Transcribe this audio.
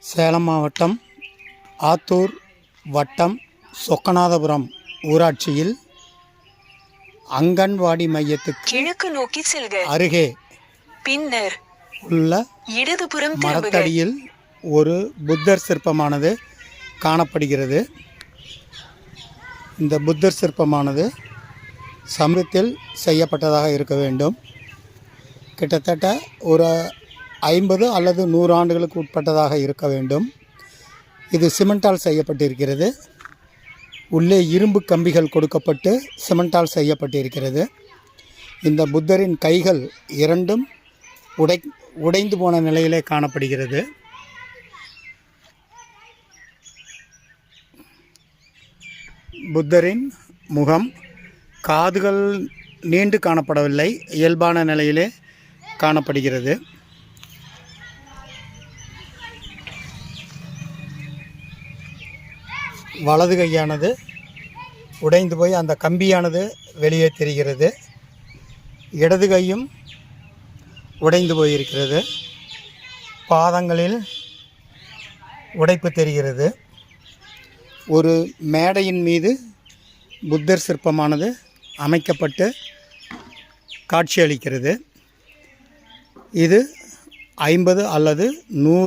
சேலம் மாவட்டம் ஆத்தூர் வட்டம் சொக்கநாதபுரம் ஊராட்சியில் அங்கன்வாடி மையத்துக்கு கிழக்கு நோக்கி செல்க. அருகே பின்னர் உள்ள இடதுபுறம் மரத்தடியில் ஒரு புத்தர் சிற்பமானது காணப்படுகிறது. இந்த புத்தர் சிற்பமானது சமயத்தில் செய்யப்பட்டதாக இருக்க வேண்டும். கிட்டத்தட்ட ஒரு 50 அல்லது 100 ஆண்டுகளுக்கு உட்பட்டதாக இருக்க வேண்டும். இது சிமெண்டால் செய்யப்பட்டிருக்கிறது. உள்ளே இரும்பு கம்பிகள் கொடுக்கப்பட்டு சிமெண்டால் செய்யப்பட்டிருக்கிறது. இந்த புத்தரின் கைகள் இரண்டும் உடைந்து போன நிலையிலே காணப்படுகிறது. புத்தரின் முகம், காதுகள் நீண்டு காணப்படவில்லை, இயல்பான நிலையிலே காணப்படுகிறது. வலது கையானது உடைந்து போய் அந்த கம்பியானது வெளியே தெரிகிறது. இடது கையும் உடைந்து போயிருக்கிறது. பாதங்களில் உடைப்பு தெரிகிறது. ஒரு மேடையின் மீது புத்தர் சிற்பமானது அமைக்கப்பட்டு காட்சியளிக்கிறது. இது 50 அல்லது 100